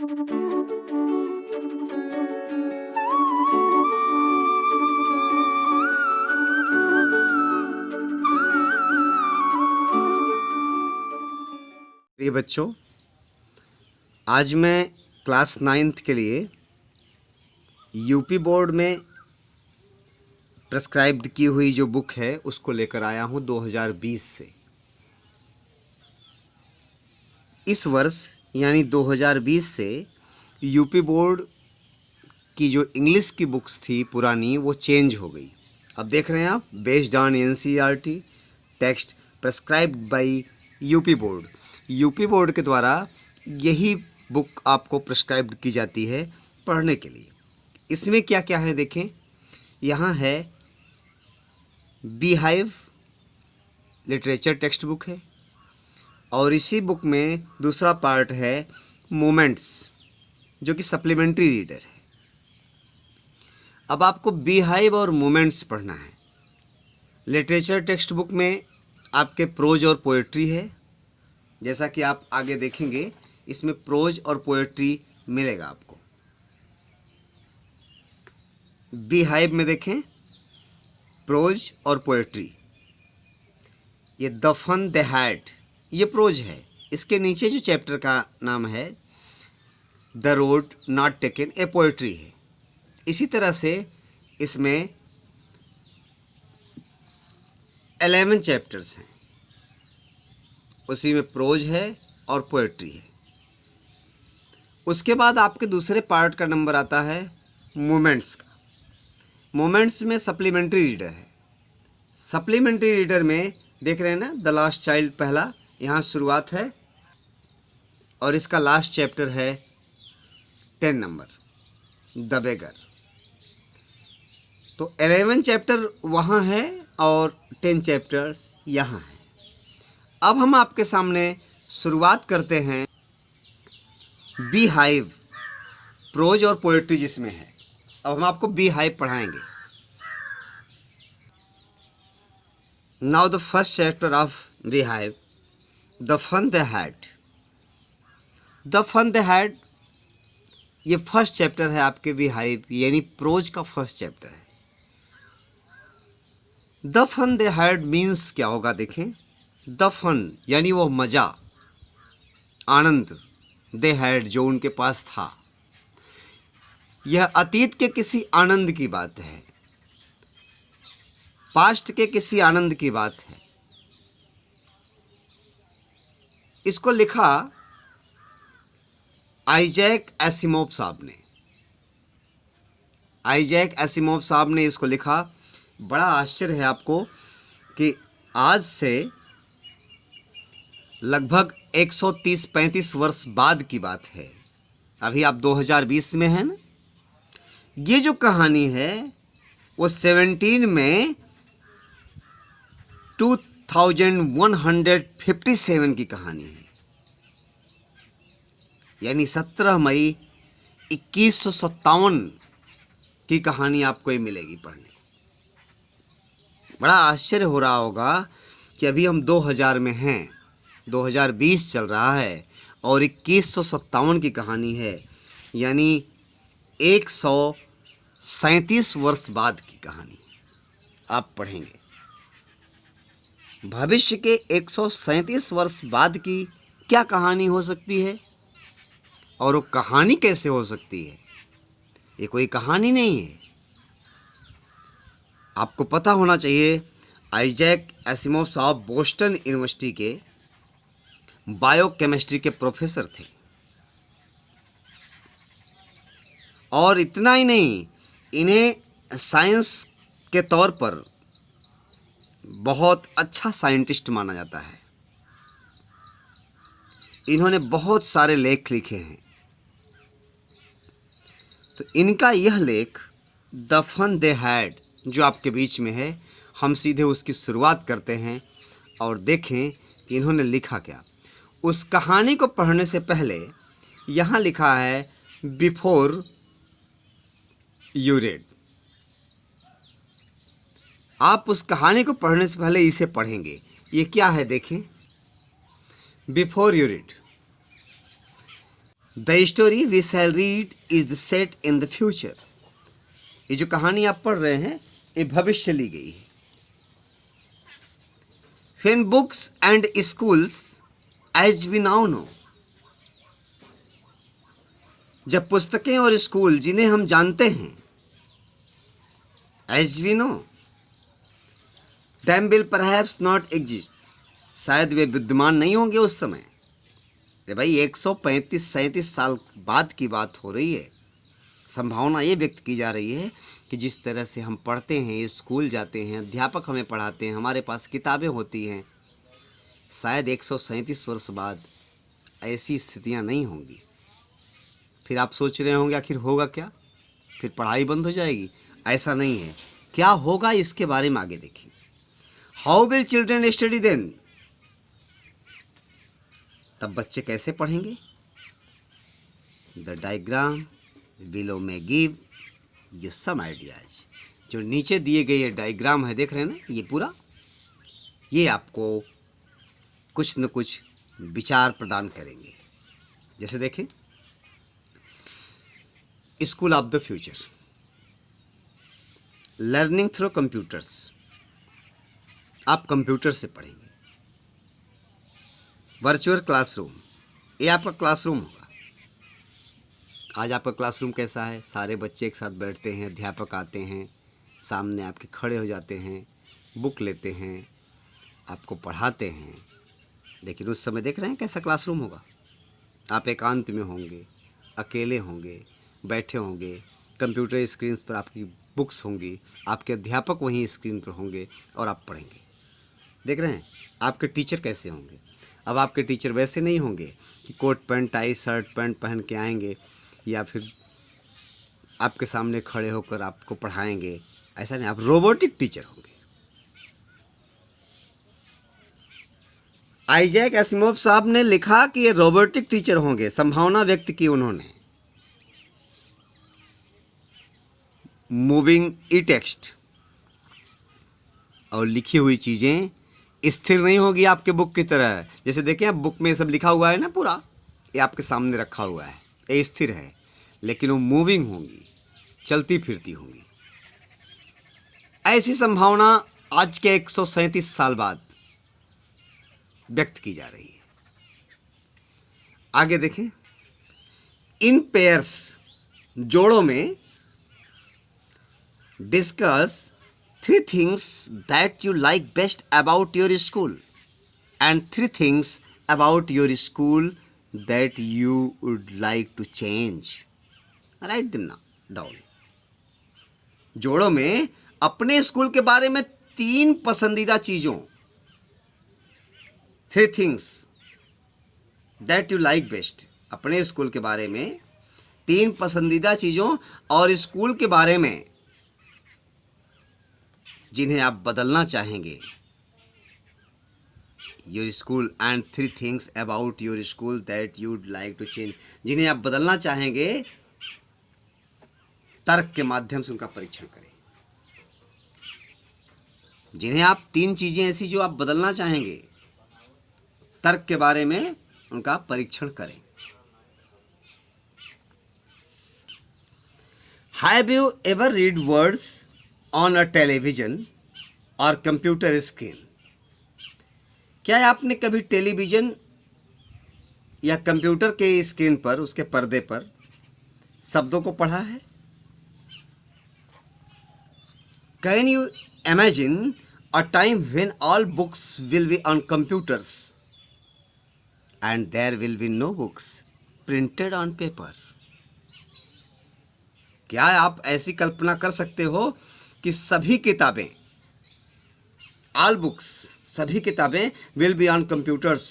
प्रिय बच्चों, आज मैं क्लास 9th के लिए यूपी बोर्ड में प्रेस्क्राइब्ड की हुई जो बुक है उसको लेकर आया हूं 2020 से। इस वर्ष यानी 2020 से यूपी बोर्ड की जो इंग्लिश की बुक्स थी पुरानी, वो चेंज हो गई। अब देख रहे हैं आप, based on NCERT text prescribed bye UP board. UP board के द्वारा यही बुक आपको प्रेस्क्राइब्ड की जाती है पढ़ने के लिए। इसमें क्या क्या है देखें। यहाँ है bee hive literature text book है, और इसी बुक में दूसरा पार्ट है मोमेंट्स, जो कि सप्लीमेंट्री रीडर है। अब आपको बी हाइव और मोमेंट्स पढ़ना है। लिटरेचर टेक्स्ट बुक में आपके प्रोज और पोएट्री है, जैसा कि आप आगे देखेंगे। इसमें प्रोज और पोएट्री मिलेगा आपको। बी हाइव में देखें प्रोज और पोएट्री। ये द फन दे हैड, ये प्रोज है। इसके नीचे जो चैप्टर का नाम है the road not taken, A poetry है। इसी तरह से इसमें 11 चैप्टर्स हैं, उसी में प्रोज है और पोएट्री है। उसके बाद आपके दूसरे पार्ट का नंबर आता है मोमेंट्स का। मोमेंट्स में सप्लीमेंट्री रीडर है। सप्लीमेंट्री रीडर में देख रहे हैं ना, द लास्ट चाइल्ड पहला, यहाँ शुरुआत है, और इसका लास्ट चैप्टर है 10 नंबर, द बेगर। तो 11 चैप्टर वहाँ है और 10 चैप्टर्स यहाँ हैं। अब हम आपके सामने शुरुआत करते हैं बी हाइव, प्रोज और पोएट्री जिसमें है। अब हम आपको बी हाइव पढ़ाएंगे। Now the first chapter of Beehive, the fun they had. The fun they had, ये फर्स्ट चैप्टर है आपके बी हाइव, यानी प्रोज का फर्स्ट चैप्टर है। The fun they had means क्या होगा देखें। द फन यानी वो मजा, आनंद, दे हैड जो उनके पास था। यह अतीत के किसी आनंद की बात है, पास्ट के किसी आनंद की बात है। इसको लिखा आइजैक एसिमोव साहब ने। आइजैक एसिमोव साहब ने इसको लिखा। बड़ा आश्चर्य है आपको कि आज से लगभग 130-35 वर्ष बाद की बात है। अभी आप 2020 में हैं ना। ये जो कहानी है वो 17 में 2157 की कहानी है, यानी 17 मई 2157 की कहानी आपको ये मिलेगी पढ़ने। बड़ा आश्चर्य हो रहा होगा कि अभी हम 2000 में हैं, 2020 चल रहा है और 2157 की कहानी है, यानी 137 वर्ष बाद की कहानी आप पढ़ेंगे। भविष्य के 137 वर्ष बाद की क्या कहानी हो सकती है, और वो कहानी कैसे हो सकती है? ये कोई कहानी नहीं है। आपको पता होना चाहिए, आइजैक एसिमोव साहब बोस्टन यूनिवर्सिटी के बायोकेमिस्ट्री के प्रोफेसर थे। और इतना ही नहीं, इन्हें साइंस के तौर पर बहुत अच्छा साइंटिस्ट माना जाता है। इन्होंने बहुत सारे लेख लिखे हैं। तो इनका यह लेख द फन दे हैड जो आपके बीच में है, हम सीधे उसकी शुरुआत करते हैं और देखें कि इन्होंने लिखा क्या। उस कहानी को पढ़ने से पहले यहाँ लिखा है बिफोर यू रीड। आप उस कहानी को पढ़ने से पहले इसे पढ़ेंगे। ये क्या है देखें, before you read. The story we shall read is the set in the future. ये जो कहानी आप पढ़ रहे हैं ये भविष्य ली गई है। When books and schools as we now know, जब पुस्तकें और स्कूल जिन्हें हम जानते हैं, as we know, them will perhaps not exist, शायद वे विद्यमान नहीं होंगे उस समय। अरे भाई 135-37 साल बाद की बात हो रही है। संभावना ये व्यक्त की जा रही है कि जिस तरह से हम पढ़ते हैं, स्कूल जाते हैं, अध्यापक हमें पढ़ाते हैं, हमारे पास किताबें होती हैं, शायद 137 वर्ष बाद ऐसी स्थितियां नहीं होंगी। फिर आप सोच रहे होंगे आखिर होगा क्या, फिर पढ़ाई बंद हो जाएगी? ऐसा नहीं है। क्या होगा इसके बारे में आगे देखिए। How will children study then, तब बच्चे कैसे पढ़ेंगे? द डायग्राम बिलो में गिव यू सम आइडियाज। जो नीचे दिए गए ये डायग्राम है, देख रहे हैं ना, ये पूरा, ये आपको कुछ न कुछ विचार प्रदान करेंगे। जैसे देखें, school of the future, learning through computers, आप कंप्यूटर से पढ़ेंगे। वर्चुअल क्लासरूम, ये आपका क्लासरूम होगा। आज आपका क्लासरूम कैसा है? सारे बच्चे एक साथ बैठते हैं, अध्यापक आते हैं, सामने आपके खड़े हो जाते हैं, बुक लेते हैं, आपको पढ़ाते हैं। लेकिन उस समय देख रहे हैं कैसा क्लासरूम होगा। आप एकांत में होंगे, अकेले होंगे, बैठे होंगे, कंप्यूटर स्क्रीन पर आपकी बुक्स होंगी, आपके अध्यापक वहीं स्क्रीन पर होंगे और आप पढ़ेंगे। देख रहे हैं आपके टीचर कैसे होंगे। अब आपके टीचर वैसे नहीं होंगे कि coat pant tie shirt pant पहन के आएंगे या फिर आपके सामने खड़े होकर आपको पढ़ाएंगे। ऐसा नहीं, आप रोबोटिक टीचर होंगे। आइजैक एसिमोव साहब ने लिखा कि ये रोबोटिक टीचर होंगे, संभावना व्यक्त की उन्होंने। मूविंग ई टेक्स्ट, और लिखी हुई चीजें स्थिर नहीं होगी आपके बुक की तरह। जैसे देखें आप बुक में सब लिखा हुआ है ना, पूरा ये आपके सामने रखा हुआ है, ये स्थिर है, लेकिन वो मूविंग होंगी, चलती फिरती होंगी। ऐसी संभावना आज के 137 साल बाद व्यक्त की जा रही है। आगे देखें, इन पेयर्स, जोड़ों में, discuss 3 things that you like best about your school and 3 things about your school that you would like to change. Write them down. जोड़ों में अपने स्कूल के बारे में 3 पसंदीदा चीजों, 3 things that you like best, अपने स्कूल के बारे में 3 पसंदीदा चीजों और स्कूल के बारे में जिन्हें आप बदलना चाहेंगे। Your school and 3 things about your school that you'd like to change, जिन्हें आप बदलना चाहेंगे। तर्क के माध्यम से उनका परीक्षण करें। जिन्हें आप 3 चीजें ऐसी जो आप बदलना चाहेंगे, तर्क के बारे में उनका परीक्षण करें। Have you ever read words on a television और कंप्यूटर स्क्रीन? क्या आपने कभी टेलीविजन या कंप्यूटर के स्क्रीन पर, उसके पर्दे पर शब्दों को पढ़ा है? Can you imagine a time when all books will be on computers and there will be no books printed on paper? क्या आप ऐसी कल्पना कर सकते हो कि सभी किताबें, ऑल बुक्स, सभी किताबें will be on computers,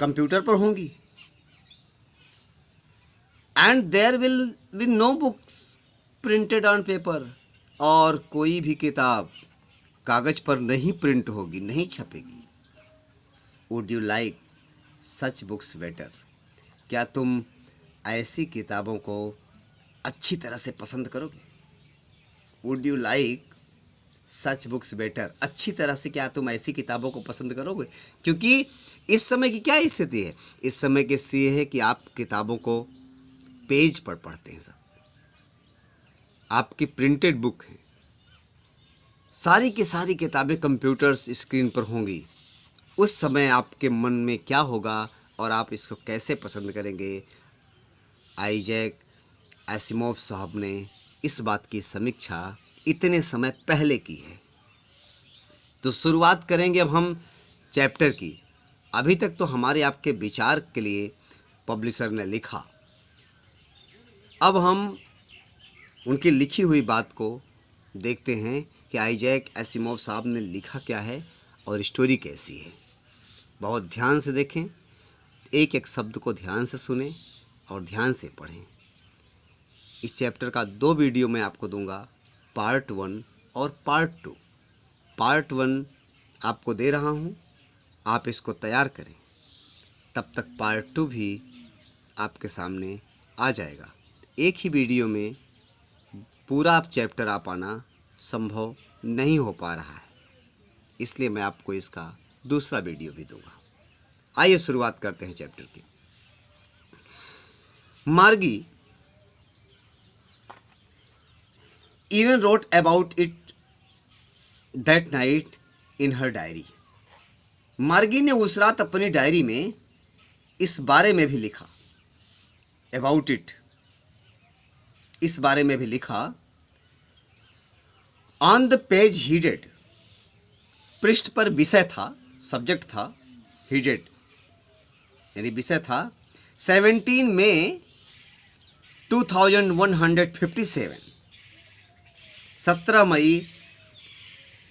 computer पर होंगी, and there will be no books printed on paper, और कोई भी किताब कागज पर नहीं प्रिंट होगी, नहीं छपेगी। Would you like such books better? क्या तुम ऐसी किताबों को अच्छी तरह से पसंद करोगे? Would you like such books better, अच्छी तरह से क्या तुम ऐसी किताबों को पसंद करोगे? क्योंकि इस समय की क्या स्थिति है? इस समय की स्थिति है कि आप किताबों को पेज पर पढ़ते हैं। सब आपकी प्रिंटेड बुक है, सारी की सारी किताबें कंप्यूटर्स स्क्रीन पर होंगी। उस समय आपके मन में क्या होगा और आप इसको कैसे पसंद करेंगे? आइजैक एसिमोव साहब ने इस बात की समीक्षा इतने समय पहले की है। तो शुरुआत करेंगे अब हम चैप्टर की। अभी तक तो हमारे आपके विचार के लिए पब्लिशर ने लिखा, अब हम उनकी लिखी हुई बात को देखते हैं कि आइजैक एसिमोव साहब ने लिखा क्या है और स्टोरी कैसी है। बहुत ध्यान से देखें, एक एक शब्द को ध्यान से सुनें और ध्यान से पढ़ें। इस चैप्टर का 2 वीडियो मैं आपको दूंगा, पार्ट 1 और पार्ट 2। पार्ट 1 आपको दे रहा हूं, आप इसको तैयार करें, तब तक पार्ट 2 भी आपके सामने आ जाएगा। एक ही वीडियो में पूरा चैप्टर आ पाना संभव नहीं हो पा रहा है, इसलिए मैं आपको इसका दूसरा वीडियो भी दूंगा। आइए शुरुआत करते हैं चैप्टर की। मार्गी even wrote about it that night in her diary। मार्गी ने उस रात अपनी डायरी में इस बारे में भी लिखा, about it, इस बारे में भी लिखा। on the page headed, पृष्ठ पर विषय था, सब्जेक्ट था, headed यानी विषय था 17 मई 2157, 17 मई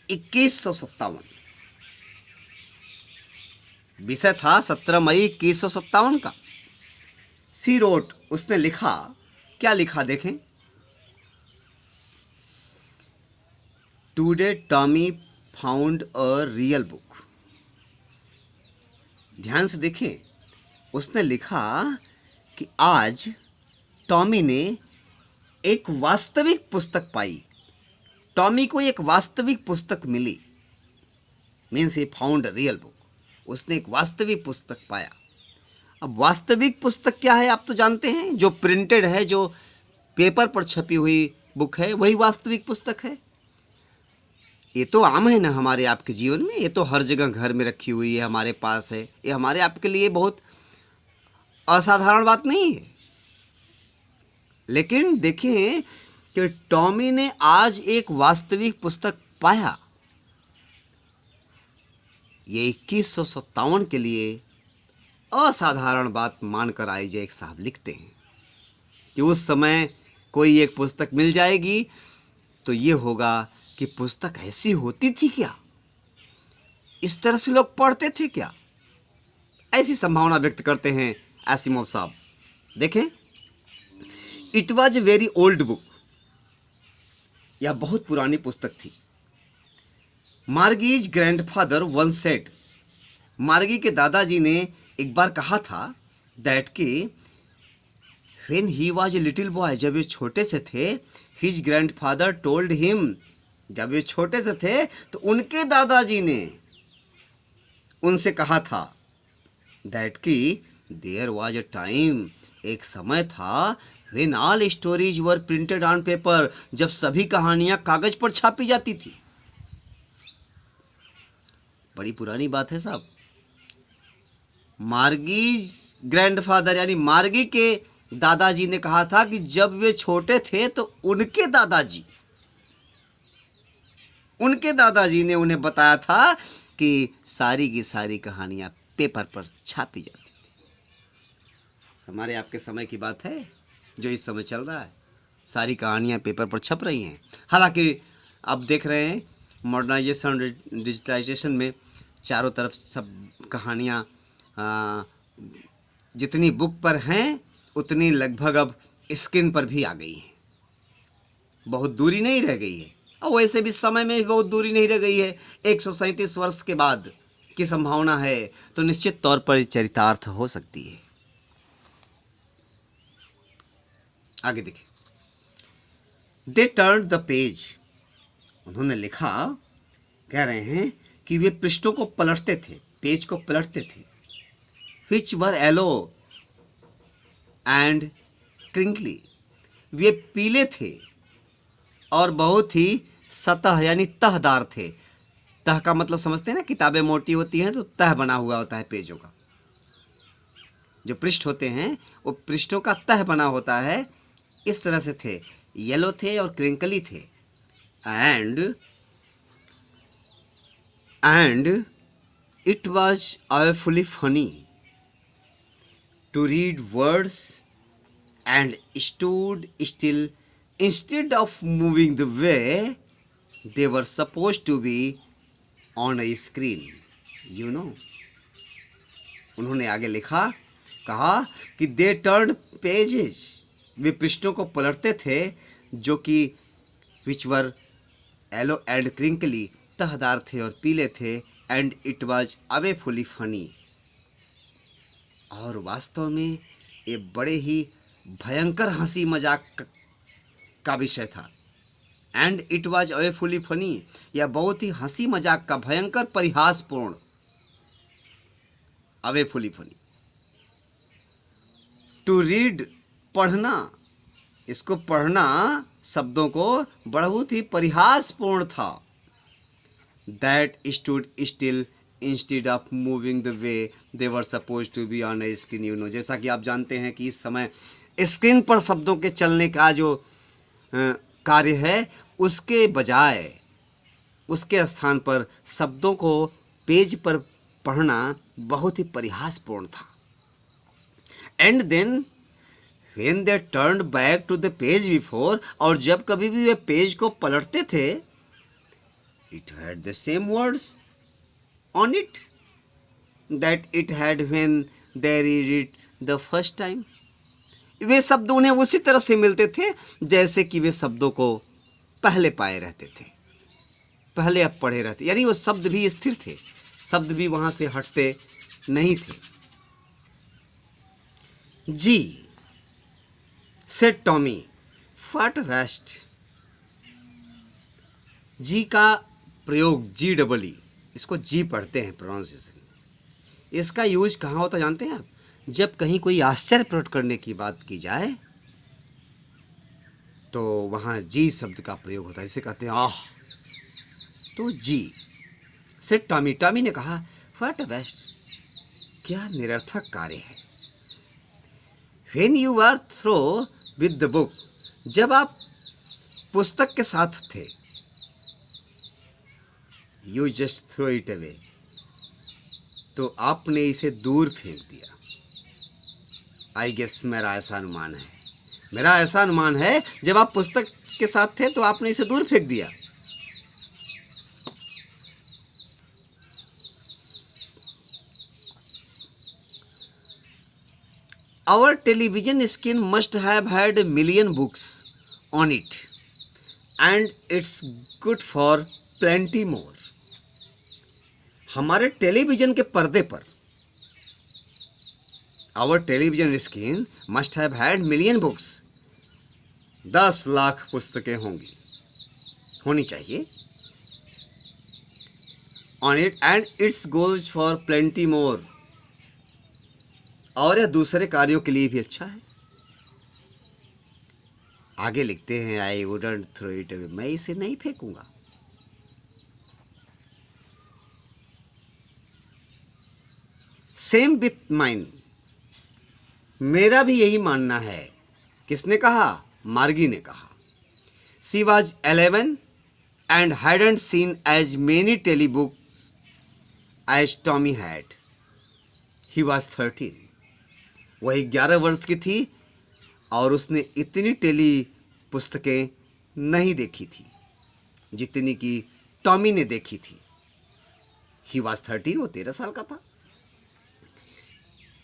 2157। विषय था 17 मई 2157 का। सी रोट, उसने लिखा, क्या लिखा देखें। Today Tommy found a real book. ध्यान से देखें, उसने लिखा कि आज टॉमी ने एक वास्तविक पुस्तक पाई। टॉमी को एक वास्तविक पुस्तक मिली, means he found real book, उसने एक वास्तविक पुस्तक पाया। अब वास्तविक पुस्तक क्या है आप तो जानते हैं, जो प्रिंटेड है, जो पेपर पर छपी हुई बुक है, वही वास्तविक पुस्तक है। ये तो आम है ना हमारे आपके जीवन में, ये तो हर जगह घर में रखी हुई है, हमारे पास है। ये हमारे आपके लिए बहुत असाधारण बात नहीं है। लेकिन देखिए कि टॉमी ने आज एक वास्तविक पुस्तक पाया। ये 2157 के लिए असाधारण बात मानकर आइजैक साहब लिखते हैं कि उस समय कोई एक पुस्तक मिल जाएगी तो ये होगा कि पुस्तक ऐसी होती थी क्या, इस तरह से लोग पढ़ते थे क्या, ऐसी संभावना व्यक्त करते हैं एसिमोव साहब। देखें, it was a very old book, यह बहुत पुरानी पुस्तक थी। मार्गीज ग्रैंडफादर वन सेड, मार्गी के दादाजी ने एक बार कहा था दैट कि when he was a little boy, जब वे छोटे से थे, हिज ग्रैंडफादर टोल्ड हिम, जब वे छोटे से थे तो उनके दादाजी ने उनसे कहा था दैट कि देयर वाज ए टाइम, एक समय था, when all stories were printed on paper, जब सभी कहानियां कागज पर छापी जाती थी। बड़ी पुरानी बात है साहब। मार्गी ग्रैंडफादर यानी मार्गी के दादाजी ने कहा था कि जब वे छोटे थे तो उनके दादाजी ने उन्हें बताया था कि सारी की सारी कहानियां पेपर पर छापी जाती थी। हमारे आपके समय की बात है, जो इस समय चल रहा है, सारी कहानियां पेपर पर छप रही हैं। हालांकि अब देख रहे हैं मॉडर्नाइजेशन, डिजिटलाइजेशन में चारों तरफ सब कहानियां जितनी बुक पर हैं उतनी लगभग अब स्क्रीन पर भी आ गई हैं। बहुत दूरी नहीं रह गई है, और वैसे भी समय में भी बहुत दूरी नहीं रह गई है। 137 वर्ष के बाद की संभावना है तो निश्चित तौर पर चरितार्थ हो सकती है। आगे देखिए, दे टर्न द पेज, उन्होंने लिखा, कह रहे हैं कि वे पृष्ठों को पलटते थे, पेज को पलटते थे। which were yellow and crinkly, वे पीले थे और बहुत ही सतह यानी तहदार थे। तह का मतलब समझते हैं ना, किताबें मोटी होती हैं तो तह बना हुआ होता है पेजों का, जो पृष्ठ होते हैं वो पृष्ठों का तह बना होता है, इस तरह से थे, येलो थे और क्रिंकली थे। And it was awfully funny to read words and stood still instead of moving the way they were supposed to be on a screen, you know। उन्होंने आगे लिखा, कहा कि they turned pages, वे पृष्ठों को पलटते थे जो कि which were yellow and crinkly, तहदार थे और पीले थे, and it was awfully funny, और वास्तव में ये बड़े ही भयंकर हंसी मजाक का विषय था। And it was awfully funny, यह बहुत ही हंसी मजाक का, भयंकर परिहासपूर्ण, awfully funny। टू रीड, पढ़ना, इसको पढ़ना शब्दों को बहुत ही परिहासपूर्ण था। That stood still instead of moving the way they were suppose to be on a screen, you know. जैसा कि आप जानते हैं कि इस समय स्क्रीन पर शब्दों के चलने का जो कार्य है, उसके बजाय उसके स्थान पर शब्दों को पेज पर पढ़ना बहुत ही परिहासपूर्ण था। And then when they turned back to the page before, और जब कभी भी वे पेज को पलटते थे, it had the same words on it that it had when they read it the first time। वे शब्द उन्हें उसी तरह से मिलते थे जैसे कि वे शब्दों को पहले पाए रहते थे, पहले अब पढ़े रहते, यानी वो शब्द भी स्थिर थे, शब्द भी वहां से हटते नहीं थे। जी सेड टॉमी, व्हाट वेस्ट। जी का प्रयोग GEE, इसको जी पढ़ते हैं प्रोनाउंसिएशन। इसका यूज कहाँ होता जानते हैं आप? जब कहीं कोई आश्चर्य प्रकट करने की बात की जाए तो वहाँ जी शब्द का प्रयोग होता है, इसे कहते हैं आह। तो जी सेड टॉमी, टॉमी ने कहा, व्हाट वेस्ट, क्या निरर्थक कार्य है। When you were through with the book, जब आप पुस्तक के साथ थे, you just throw it away, तो आपने इसे दूर फेंक दिया। I guess, मेरा ऐसा अनुमान है जब आप पुस्तक के साथ थे तो आपने इसे दूर फेंक दिया। Our television screen must have had a million books on it, and it's good for plenty more। हमारे टेलीविजन के पर्दे पर, our television screen must have had million books, 10 lakh पुस्तकें होनी चाहिए, on it, and it's goes for plenty more, और यह दूसरे कार्यों के लिए भी अच्छा है। आगे लिखते हैं, I wouldn't throw it away, मैं इसे नहीं फेंकूंगा। सेम विथ माइन, मेरा भी यही मानना है। किसने कहा? मार्गी ने कहा। She was 11 and hadn't seen as many telebooks as Tommy had। He was 13। वही 11 वर्ष की थी और उसने इतनी टेली पुस्तकें नहीं देखी थी जितनी कि टॉमी ने देखी थी। He was 13, वो 13 साल का था।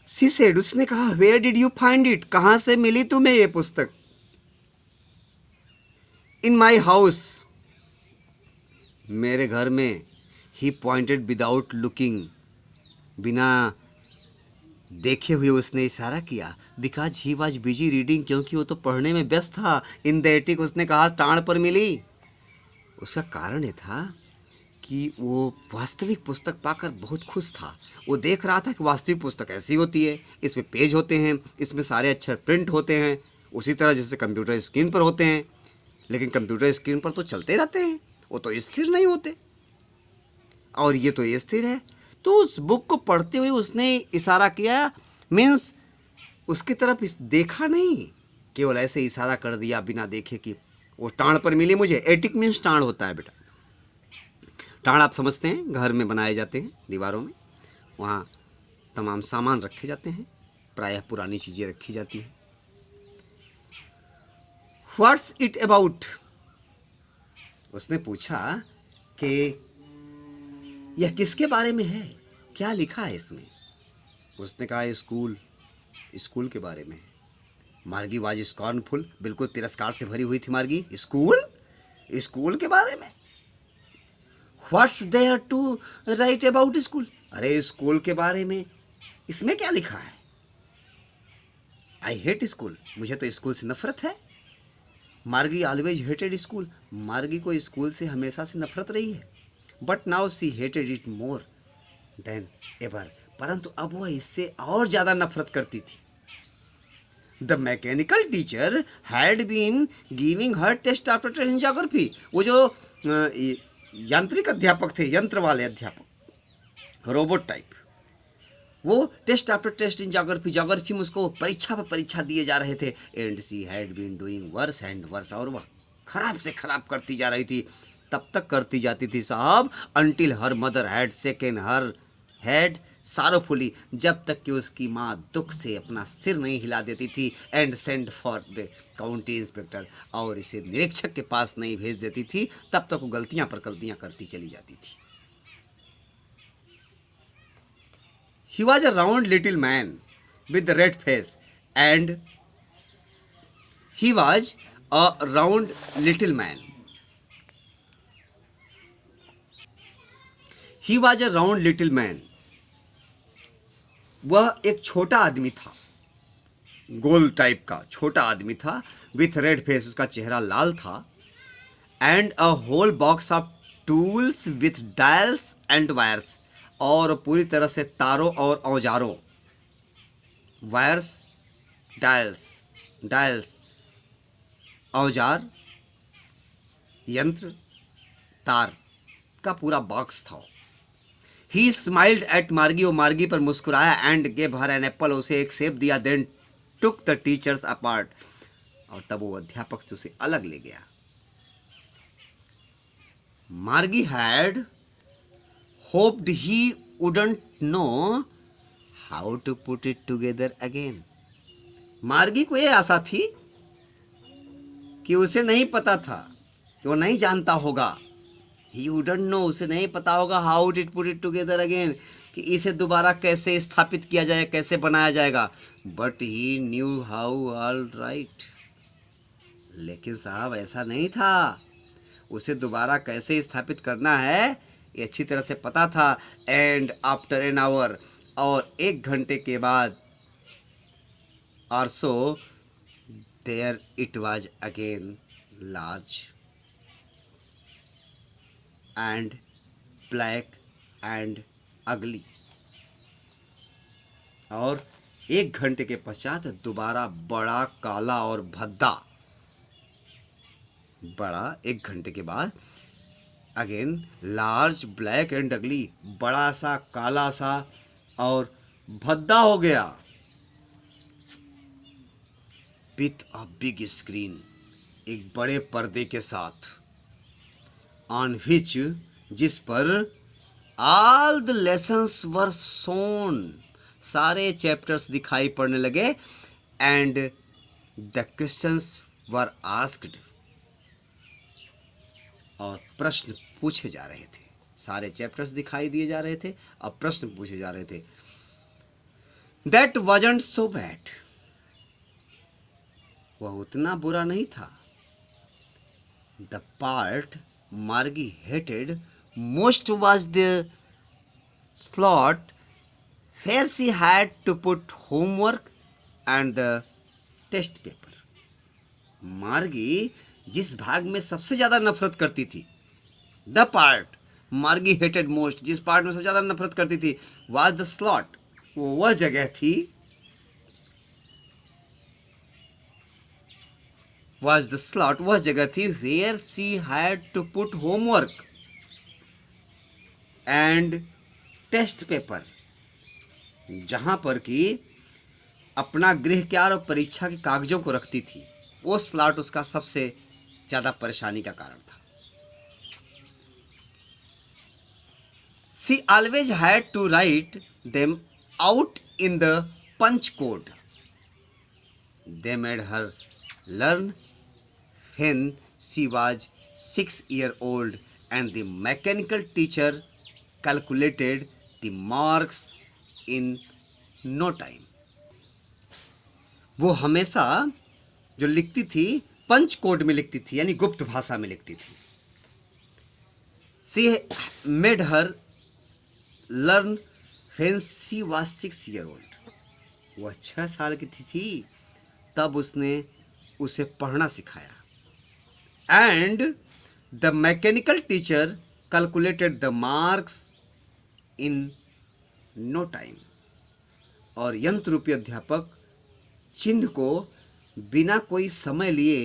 She said, उसने कहा, Where did you find it? कहाँ से मिली तुम्हें ये पुस्तक? In my house, मेरे घर में। He pointed without looking, बिना देखे हुए उसने इशारा किया। Because he was busy reading, क्योंकि वो तो पढ़ने में व्यस्त था। इन द एटिक, उसने कहा टाण पर मिली। उसका कारण ये था कि वो वास्तविक पुस्तक पाकर बहुत खुश था। वो देख रहा था कि वास्तविक पुस्तक ऐसी होती है, इसमें पेज होते हैं, इसमें सारे अक्षर प्रिंट होते हैं उसी तरह जैसे कंप्यूटर स्क्रीन पर होते हैं, लेकिन कंप्यूटर स्क्रीन पर तो चलते रहते हैं, वो तो स्थिर नहीं होते, और ये तो स्थिर है। तो उस बुक को पढ़ते हुए उसने इशारा किया, मीन्स उसकी तरफ देखा नहीं, केवल ऐसे इशारा कर दिया बिना देखे कि वो टाण पर मिली मुझे। एटिक मीन्स टाण होता है बेटा। टाण आप समझते हैं, घर में बनाए जाते हैं दीवारों में, वहाँ तमाम सामान रखे जाते हैं, प्रायः पुरानी चीज़ें रखी जाती हैं। व्हाट्स इट अबाउट, उसने पूछा कि यह किसके बारे में है, क्या लिखा है इसमें। उसने कहा स्कूल के बारे में। मार्गी वाज स्कॉर्नफुल, बिल्कुल तिरस्कार से भरी हुई थी मार्गी। स्कूल के बारे में। What's there to write about school, अरे स्कूल के बारे में इसमें क्या लिखा है। आई हेट स्कूल, मुझे तो स्कूल से नफरत है। मार्गी ऑलवेज हेटेड स्कूल, मार्गी को स्कूल से हमेशा से नफरत रही है। But now she hated it more than ever, परंतु अब वह इससे और ज़्यादा नफरत करती थी। The mechanical teacher had been giving her test after test in geography, वो जो यांत्रिक अध्यापक थे, यंत्र वाले अध्यापक, रोबोट टाइप, वो test after test in geography में उसको परीक्षा पर परीक्षा दिए जा रहे थे। And she had been doing worse and worse, और वह खराब से खराब करती जा रही थी। तब तक करती जाती थी साहब, until her mother had shaken her head sorrowfully, जब तक कि उसकी माँ दुख से अपना सिर नहीं हिला देती थी। And send for the county inspector, और इसे निरीक्षक के पास नहीं भेज देती थी, तब तक वो गलतियां पर गलतियां करती चली जाती थी। He was a round little man with a red face, and he was a round little man. He was a round little man. वह एक छोटा आदमी था, गोल टाइप का छोटा आदमी था। विथ रेड फेस, उसका चेहरा लाल था। And a whole box of tools with dials and wires, और पूरी तरह से तारों और औजारों, वायर्स, डायल्स औजार, यंत्र, तार का पूरा बॉक्स था। ही स्माइल्ड एट मार्गी, वो मार्गी पर मुस्कुराया। And gave her an apple, उसे एक सेब दिया। Then took the teachers apart, और तब वो अध्यापक से उसे अलग ले गया। मार्गी had hoped he wouldn't know how to put it together again. मार्गी को यह आशा थी कि उसे नहीं पता था, कि वो नहीं जानता होगा। He wouldn't know, उसे नहीं पता होगा how to put it together again, कि इसे दोबारा कैसे स्थापित किया जाए, कैसे बनाया जाएगा। But he knew how all right. लेकिन साहब ऐसा नहीं था, उसे दोबारा कैसे स्थापित करना है ये अच्छी तरह से पता था। एंड आफ्टर एन आवर, और 1 घंटे के बाद, और so there it was again large and black and ugly. और 1 घंटे के पश्चात दोबारा बड़ा, काला और भद्दा। बड़ा 1 घंटे के बाद, अगेन लार्ज, ब्लैक एंड अगली, बड़ा सा, काला सा और भद्दा हो गया। विथ अ बिग स्क्रीन, एक बड़े पर्दे के साथ। ऑन विच, जिस पर all the lessons were shown, सारे चैप्टर्स दिखाई पड़ने लगे। And the questions were asked, और प्रश्न पूछे जा रहे थे। सारे चैप्टर्स दिखाई दिए जा रहे थे और प्रश्न पूछे जा रहे थे। दैट वाजंट सो बैड, वह उतना बुरा नहीं था। The part Margie hated most was the slot where she had to put homework and the test paper. Margie जिस भाग में सबसे ज्यादा नफरत करती थी, the part Margie hated most, जिस पार्ट में सबसे ज़्यादा नफरत करती थी, वाज द स्लॉट, वो वह जगह थी, was the slot, वह जगह थी where she had to put homework and test paper, जहां पर कि अपना गृह कार्य और परीक्षा के कागजों को रखती थी। वो स्लॉट उसका सबसे ज्यादा परेशानी का कारण था। She always had to write them out in the punch code. They made her learn when she was 6 years old, and the mechanical teacher calculated the marks in no time. वो हमेशा जो लिखती थी पंच कोड में लिखती थी, यानी गुप्त भाषा में लिखती थी। She made her learn when she was 6 years old. वह 6 साल की थी तब उसने उसे पढ़ना सिखाया। And the mechanical teacher calculated the marks in no time. और यंत्र रूपी अध्यापक चिन्ह को बिना कोई समय लिए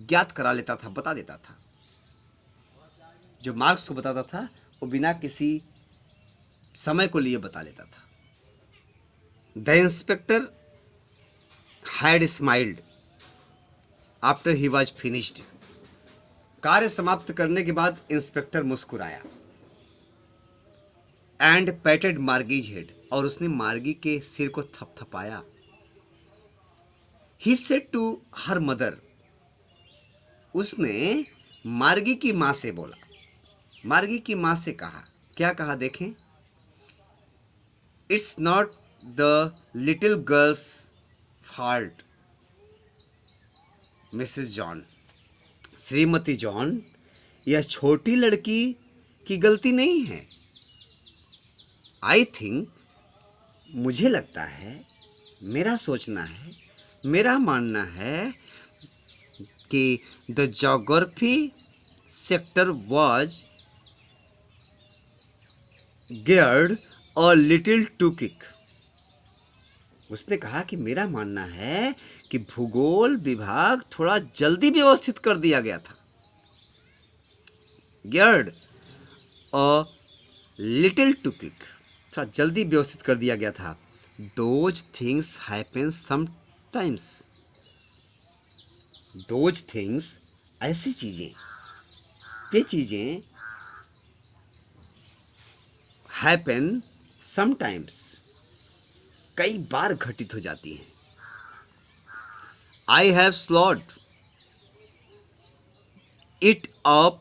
ज्ञात करा लेता था, बता देता था। जो मार्क्स को बताता था वो बिना किसी समय को लिए बता लेता था। The inspector had smiled after he was finished. कार्य समाप्त करने के बाद इंस्पेक्टर मुस्कुराया। एंड पैटेड मार्गीज हेड, और उसने मार्गी के सिर को थपथपाया। He said to her mother, उसने मार्गी की मां से बोला, मार्गी की मां से कहा, क्या कहा देखें। It's not the little girls fault Mrs John, Shrimati John, यह छोटी लड़की की गलती नहीं है। आई थिंक, मुझे लगता है, मेरा सोचना है, मेरा मानना है कि the geography sector was geared a little too quick. उसने कहा कि मेरा मानना है कि भूगोल विभाग थोड़ा जल्दी व्यवस्थित कर दिया गया था। Geared a little too quick, थोड़ा जल्दी व्यवस्थित कर दिया गया था। Those things happen sometimes, those things, ऐसी चीजें, ये चीजें हैपन समटाइम्स, कई बार घटित हो जाती हैं। I have slowed it up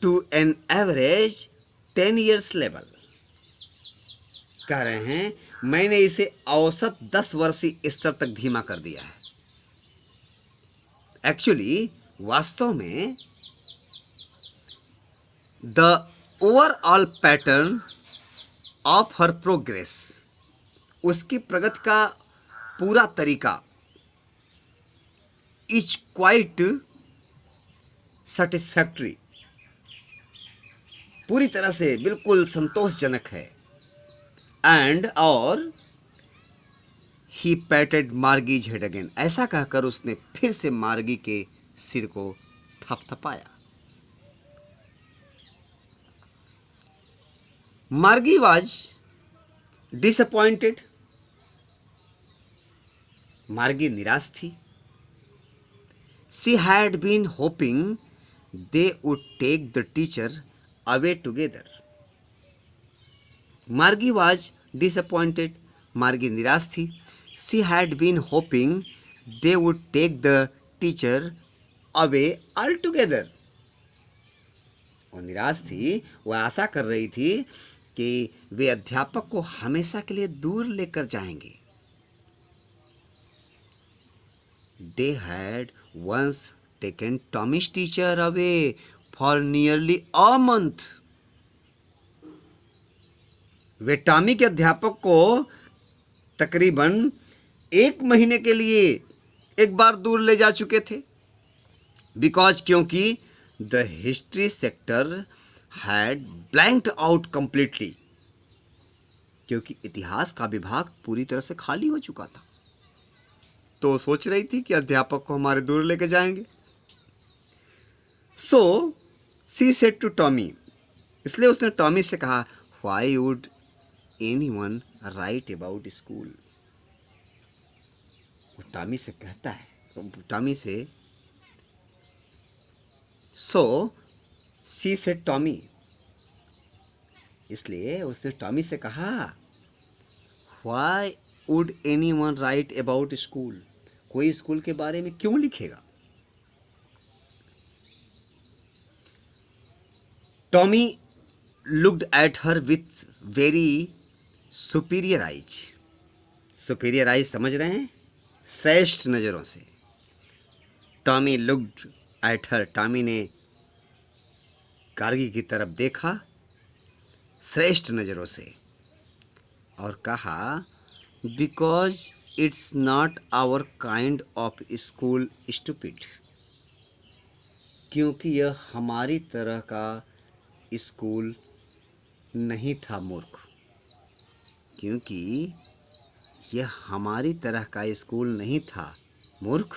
to an average 10 years level. कह रहे हैं मैंने इसे औसत 10 वर्षीय स्तर तक धीमा कर दिया है। एक्चुअली वास्तव में the overall pattern of her progress, उसकी प्रगति का पूरा तरीका इज क्वाइट सेटिस्फैक्टरी, पूरी तरह से बिल्कुल संतोषजनक है। एंड और ही पैटेड मार्गीज हेड अगेन, ऐसा कहकर उसने फिर से मार्गी के सिर को थपथपाया। मार्गी वाज डिसअपॉइंटेड, मार्गी निराश थी। She had been hoping they would take the teacher away together. Margie was disappointed. Margie निराश थी। She had been hoping they would take the teacher away altogether. वो निराश थी, वो आशा कर रही थी कि वे अध्यापक को हमेशा के लिए दूर लेकर जाएंगे। They had once taken Tommy's teacher away for nearly a month. Way Tommy के अध्यापक को तकरीबन 1 महीने के लिए एक बार दूर ले जा चुके थे। बिकॉज, क्योंकि the history sector had blanked out completely, क्योंकि इतिहास का विभाग पूरी तरह से खाली हो चुका था। तो सोच रही थी कि अध्यापक को हमारे दूर लेके जाएंगे। सो सी सेड टू टॉमी, इसलिए उसने टॉमी से कहा, why would anyone right about school. वो टॉमी से कहता है, टॉमी से, सो सी सेड टॉमी, इसलिए उसने टॉमी से कहा, why would anyone right about school, कोई स्कूल के बारे में क्यों लिखेगा। Tommy looked at her with very superior eyes. Superior eyes समझ रहे हैं, श्रेष्ठ नजरों से। Tommy looked at her, Tommy ने गार्गी की तरफ देखा श्रेष्ठ नजरों से और कहा, because it's not our kind of school stupid, क्योंकि यह हमारी तरह का स्कूल नहीं था मूर्ख, क्योंकि यह हमारी तरह का स्कूल नहीं था मूर्ख।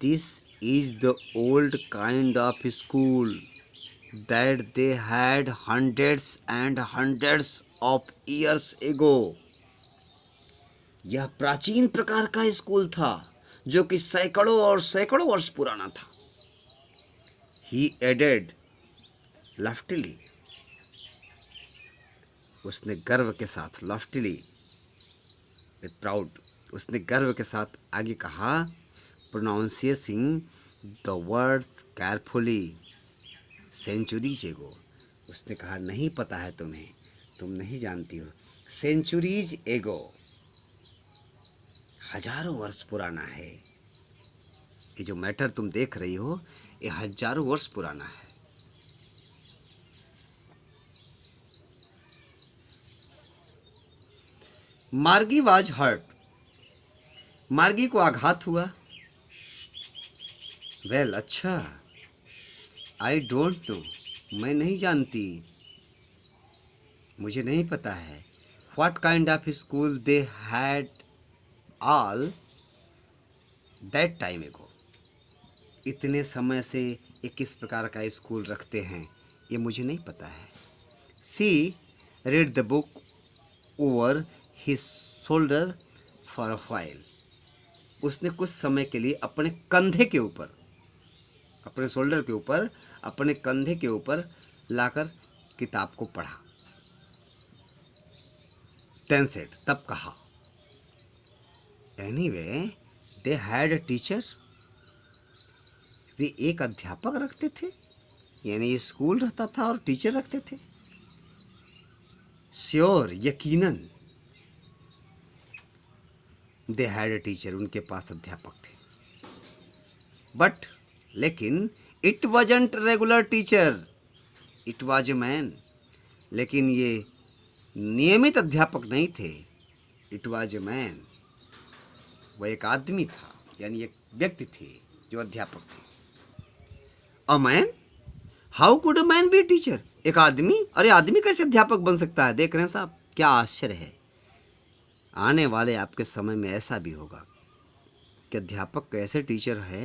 This is the old kind of school that they had hundreds and hundreds of years ago, यह प्राचीन प्रकार का स्कूल था जो कि सैकड़ों और सैकड़ों वर्ष पुराना था। He added loftily, उसने गर्व के साथ, loftily with proud, उसने गर्व के साथ आगे कहा, pronouncing the words carefully, centuries ago, उसने कहा, नहीं पता है तुम्हें, तुम नहीं जानती हो, centuries ago, हजारों वर्ष पुराना है। ये जो मैटर तुम देख रही हो ये हजारों वर्ष पुराना है। मार्गी वाज हर्ट, मार्गी को आघात हुआ। वेल, अच्छा, आई डोंट नो, मैं नहीं जानती, मुझे नहीं पता है। What kind of school they had all that time एगो, इतने समय से ये किस प्रकार का स्कूल रखते हैं ये मुझे नहीं पता है। सी read the book over his shoulder for a while, उसने कुछ समय के लिए अपने कंधे के ऊपर, अपने शोल्डर के ऊपर, अपने कंधे के ऊपर लाकर किताब को पढ़ा। Then said, तब कहा, anyway they had a teacher, वे एक अध्यापक रखते थे, यानी स्कूल रहता था और टीचर रखते थे। श्योर, यकीनन, दे हैड अ टीचर, उनके पास अध्यापक थे। बट, लेकिन, it wasn't regular teacher, it was a man, लेकिन ये नियमित अध्यापक नहीं थे। इट वाज ए मैन, वह एक आदमी था, यानी एक व्यक्ति थे जो अध्यापक थे। A man, how could a man B teacher, एक आदमी, अरे आदमी कैसे अध्यापक बन सकता है। देख रहे हैं साहब, क्या आश्चर्य है। आने वाले आपके समय में ऐसा भी होगा कि अध्यापक कैसे टीचर है,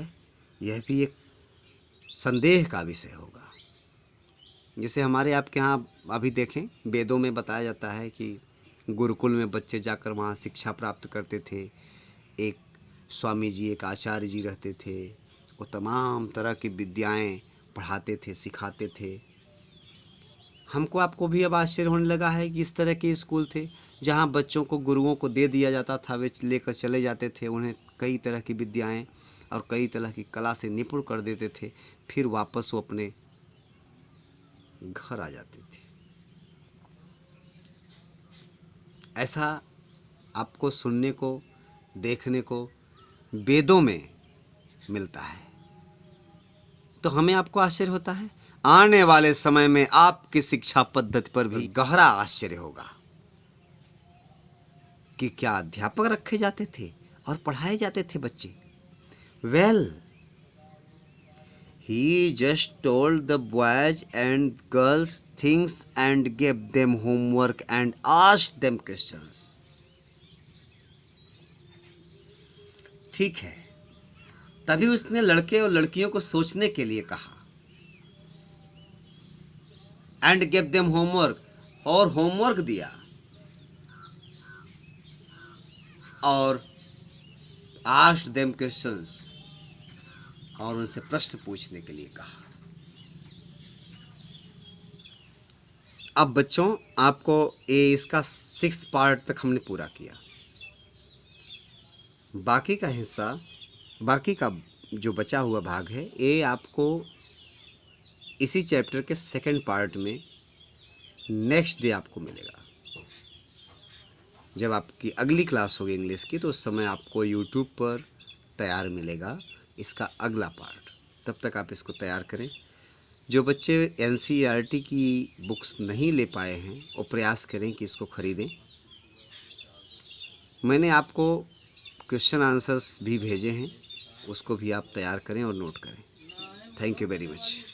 यह भी एक संदेह का विषय होगा। जैसे हमारे आपके यहाँ अभी देखें, वेदों में बताया जाता है कि गुरुकुल में बच्चे जाकर वहाँ शिक्षा प्राप्त करते थे। एक स्वामी जी, एक आचार्य जी रहते थे, वो तमाम तरह की विद्याएं पढ़ाते थे, सिखाते थे। हमको आपको भी अब आश्चर्य होने लगा है कि इस तरह के स्कूल थे जहाँ बच्चों को गुरुओं को दे दिया जाता था, वे लेकर चले जाते थे, उन्हें कई तरह की विद्याएं और कई तरह की कला से निपुण कर देते थे, फिर वापस वो अपने घर आ जाते थे। ऐसा आपको सुनने को, देखने को वेदों में मिलता है। तो हमें आपको आश्चर्य होता है। आने वाले समय में आपकी शिक्षा पद्धति पर भी गहरा आश्चर्य होगा कि क्या अध्यापक रखे जाते थे और पढ़ाए जाते थे बच्चे। Well, He just told the boys and girls things and gave them homework and asked them questions. ठीक है, तभी उसने लड़के और लड़कियों को सोचने के लिए कहा। And gave them homework, और होमवर्क दिया, और asked them questions, और उनसे प्रश्न पूछने के लिए कहा। अब बच्चों, आपको ये इसका 6 पार्ट तक हमने पूरा किया। बाकी का हिस्सा, बाकी का जो बचा हुआ भाग है, ये आपको इसी चैप्टर के 2nd पार्ट में नेक्स्ट डे आपको मिलेगा। जब आपकी अगली क्लास होगी इंग्लिश की, तो उस समय आपको यूट्यूब पर तैयार मिलेगा इसका अगला पार्ट। तब तक आप इसको तैयार करें। जो बच्चे NCERT की बुक्स नहीं ले पाए हैं, वो प्रयास करें कि इसको ख़रीदें। मैंने आपको क्वेश्चन आंसर्स भी भेजे हैं, उसको भी आप तैयार करें और नोट करें। Thank you very much.